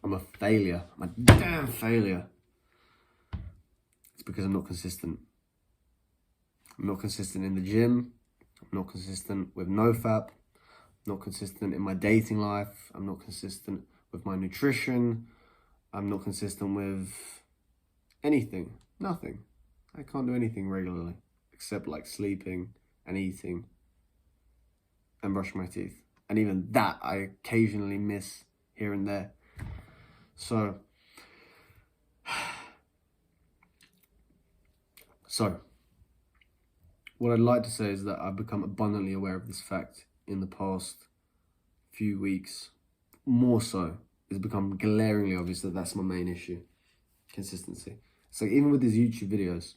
I'm a failure. I'm a damn failure. It's because I'm not consistent. I'm not consistent in the gym. I'm not consistent with NoFap. I'm not consistent in my dating life. I'm not consistent with my nutrition. I'm not consistent with anything. Nothing. I can't do anything regularly except like sleeping and eating and brushing my teeth. And even that I occasionally miss here and there. So what I'd like to say is that I've become abundantly aware of this fact in the past few weeks. More so, it's become glaringly obvious that that's my main issue. Consistency. It's like even with these YouTube videos,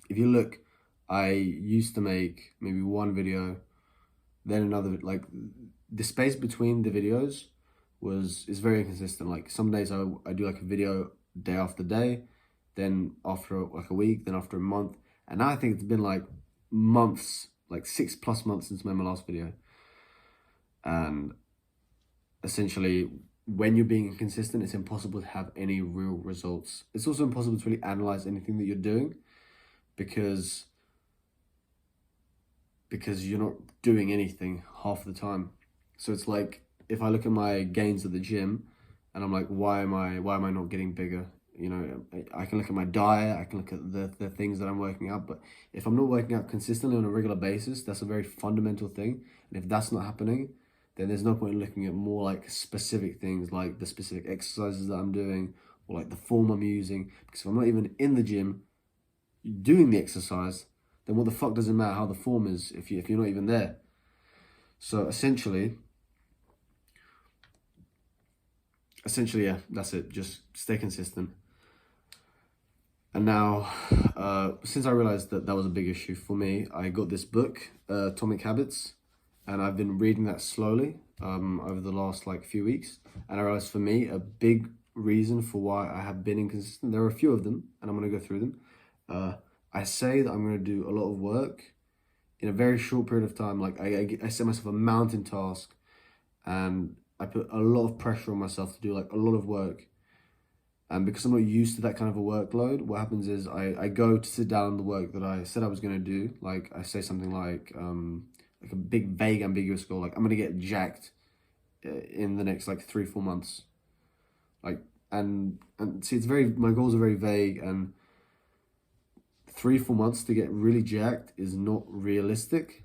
if you look, I used to make maybe one video, then another, like the space between the videos is very inconsistent. Like some days I do like a video day after day, then after like a week, then after a month. And now I think it's been like months, like 6+ months since I made my last video. And essentially, when you're being inconsistent, it's impossible to have any real results. It's also impossible to really analyze anything that you're doing because you're not doing anything half the time. So it's like, if I look at my gains at the gym and I'm like, why am I not getting bigger? You know, I can look at my diet, I can look at the things that I'm working out, but if I'm not working out consistently on a regular basis, that's a very fundamental thing. And if that's not happening, then there's no point in looking at more like specific things, like the specific exercises that I'm doing or like the form I'm using. Because if I'm not even in the gym doing the exercise, then what the fuck does it matter how the form is if you're not even there? So essentially, yeah, that's it. Just stay consistent. And now, since I realized that was a big issue for me, I got this book, Atomic Habits, and I've been reading that slowly over the last like few weeks. And I realized for me, a big reason for why I have been inconsistent, there are a few of them, and I'm going to go through them. I say that I'm going to do a lot of work in a very short period of time. Like I set myself a mountain task, and I put a lot of pressure on myself to do like a lot of work. And because I'm not used to that kind of a workload, what happens is I go to sit down the work that I said I was going to do. Like I say something like a big, vague, ambiguous goal. Like I'm going to get jacked in the next like 3-4 months. Like, and see, my goals are very vague, and 3-4 months to get really jacked is not realistic.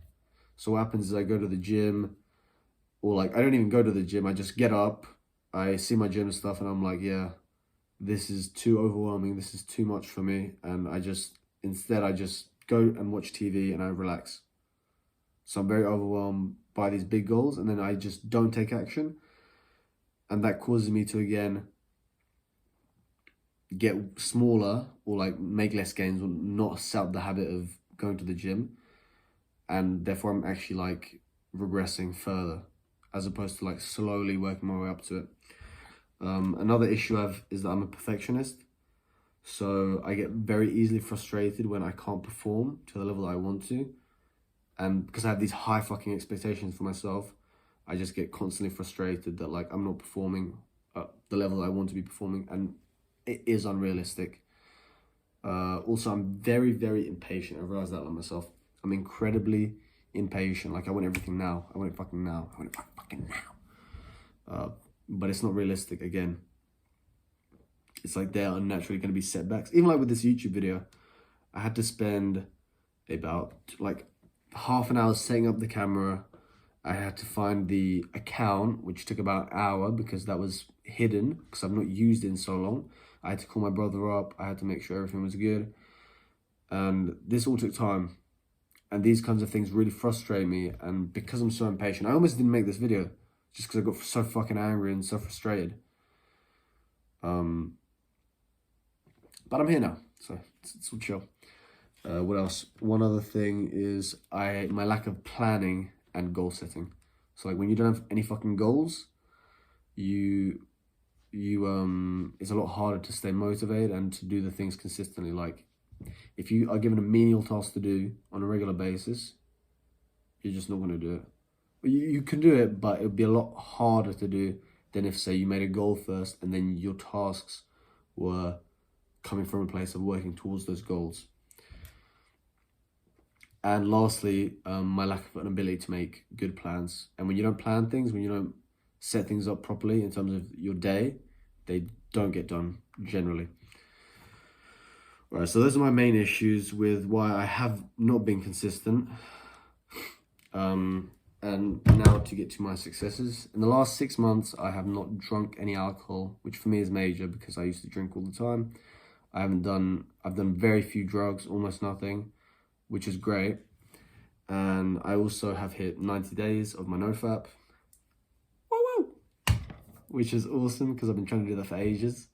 So what happens is I go to the gym, or like I don't even go to the gym. I just get up, I see my gym stuff, and I'm like, yeah, this is too overwhelming. This is too much for me. And instead I just go and watch TV and I relax. So I'm very overwhelmed by these big goals, and then I just don't take action. And that causes me to, again, get smaller or like make less gains or not set up the habit of going to the gym. And therefore I'm actually like regressing further as opposed to like slowly working my way up to it. Another issue I have is that I'm a perfectionist. So I get very easily frustrated when I can't perform to the level that I want to. And because I have these high fucking expectations for myself, I just get constantly frustrated that like I'm not performing at the level that I want to be performing, and it is unrealistic. Also, I'm very, very impatient. I realize that about myself. I'm incredibly impatient. Like I want everything now. I want it fucking now. I want it fucking now. But it's not realistic again. It's like there are naturally going to be setbacks. Even like with this YouTube video, I had to spend about like half an hour setting up the camera. I had to find the account, which took about an hour because that was hidden because I've not used it in so long. I had to call my brother up. I had to make sure everything was good. And this all took time. And these kinds of things really frustrate me. And because I'm so impatient, I almost didn't make this video just because I got so fucking angry and so frustrated. But I'm here now, so it's all chill. What else? One other thing is my lack of planning and goal setting. So like when you don't have any fucking goals, it's a lot harder to stay motivated and to do the things consistently. Like if you are given a menial task to do on a regular basis, you're just not going to do it. You can do it, but it would be a lot harder to do than if, say, you made a goal first and then your tasks were coming from a place of working towards those goals. And lastly, my lack of an ability to make good plans. And when you don't plan things, when you don't set things up properly in terms of your day, they don't get done generally. All right, so those are my main issues with why I have not been consistent. And now to get to my successes. In the last 6 months, I have not drunk any alcohol, which for me is major because I used to drink all the time. I've done very few drugs, almost nothing, which is great. And I also have hit 90 days of my nofap. Woo woo! Which is awesome because I've been trying to do that for ages.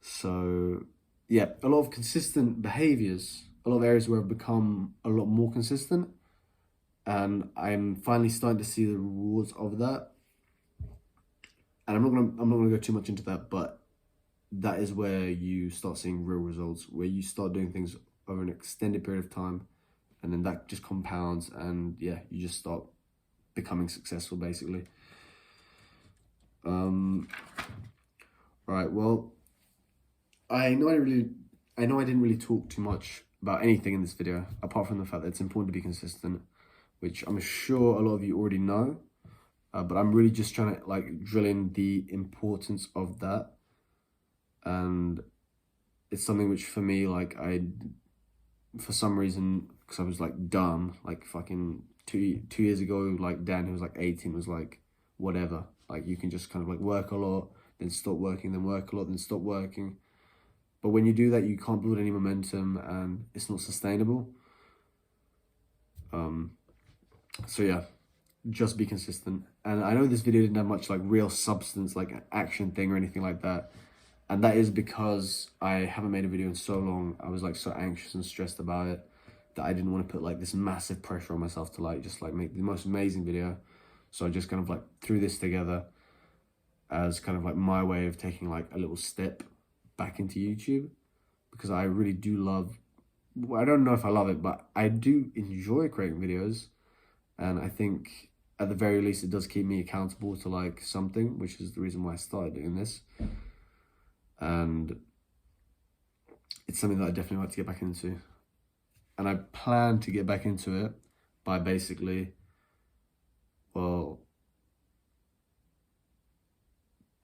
So yeah, a lot of consistent behaviors, a lot of areas where I've become a lot more consistent, and I'm finally starting to see the rewards of that. And I'm not gonna go too much into that, but that is where you start seeing real results, where you start doing things over an extended period of time, and then that just compounds, and yeah, you just start becoming successful basically. Right, well, I know I didn't really talk too much about anything in this video, apart from the fact that it's important to be consistent, which I'm sure a lot of you already know, but I'm really just trying to like drill in the importance of that. And it's something which for me, like for some reason, because I was like dumb, like fucking two years ago, like Dan, who was like 18, was like, whatever, like you can just kind of like work a lot, then stop working, then work a lot, then stop working. But when you do that, you can't build any momentum and it's not sustainable. So yeah, just be consistent. And I know this video didn't have much like real substance, like an action thing or anything like that. And that is because I haven't made a video in so long. I was like so anxious and stressed about it that I didn't want to put like this massive pressure on myself to like just like make the most amazing video. So I just kind of like threw this together as kind of like my way of taking like a little step back into YouTube, because I really do love, I don't know if I love it, but I do enjoy creating videos. And I think at the very least, it does keep me accountable to like something, which is the reason why I started doing this. And it's something that I definitely like to get back into. And I plan to get back into it by basically, well,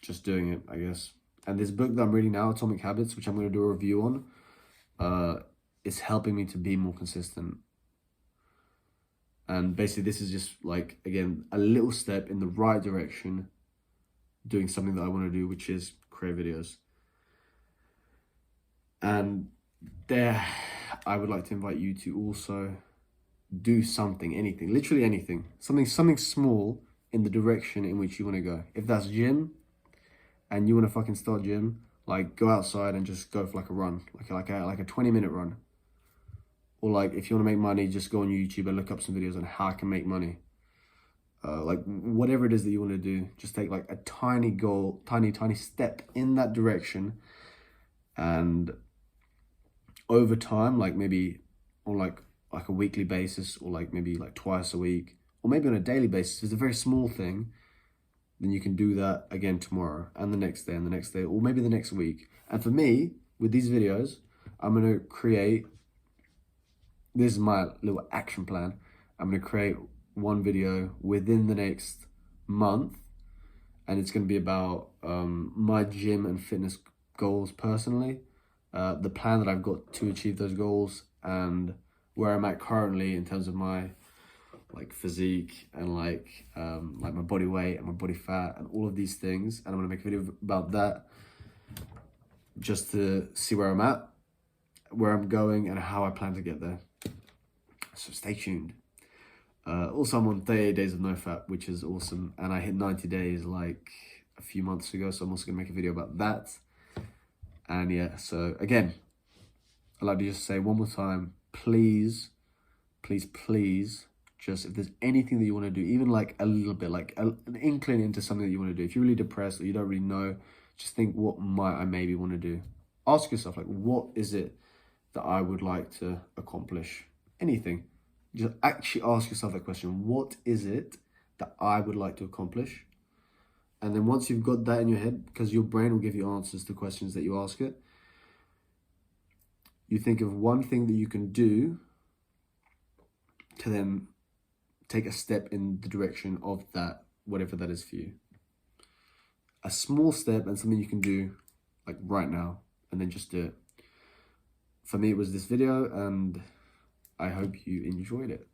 just doing it, I guess. And this book that I'm reading now, Atomic Habits, which I'm going to do a review on, is helping me to be more consistent. And basically this is just like, again, a little step in the right direction, doing something that I want to do, which is create videos. And there, I would like to invite you to also do something, anything, literally anything, something small in the direction in which you want to go. If that's gym, and you want to fucking start gym, like go outside and just go for like a run, like a 20-minute run. Or like if you want to make money, just go on YouTube and look up some videos on how I can make money. Like whatever it is that you want to do, just take like a tiny goal, tiny step in that direction. And over time, like maybe on like a weekly basis, or like maybe like twice a week, or maybe on a daily basis, it's a very small thing, then you can do that again tomorrow and the next day and the next day, or maybe the next week. And for me, with these videos, I'm going to create, this is my little action plan. I'm going to create one video within the next month, and it's going to be about my gym and fitness goals personally, the plan that I've got to achieve those goals, and where I'm at currently in terms of my like physique and like my body weight and my body fat and all of these things. And I'm gonna make a video about that just to see where I'm at, where I'm going, and how I plan to get there. So stay tuned. Also, I'm on 38 days of nofap, which is awesome, and I hit 90 days like a few months ago, so I'm also gonna make a video about that. And yeah, so again, I'd like to just say one more time, please, just if there's anything that you want to do, even like a little bit, like an inkling into something that you want to do, if you're really depressed or you don't really know, just think, what might I maybe want to do? Ask yourself, like, what is it that I would like to accomplish? Anything. Just actually ask yourself that question. What is it that I would like to accomplish? And then once you've got that in your head, because your brain will give you answers to questions that you ask it, you think of one thing that you can do to then take a step in the direction of that, whatever that is for you. A small step and something you can do like right now, and then just do it. For me, it was this video, and I hope you enjoyed it.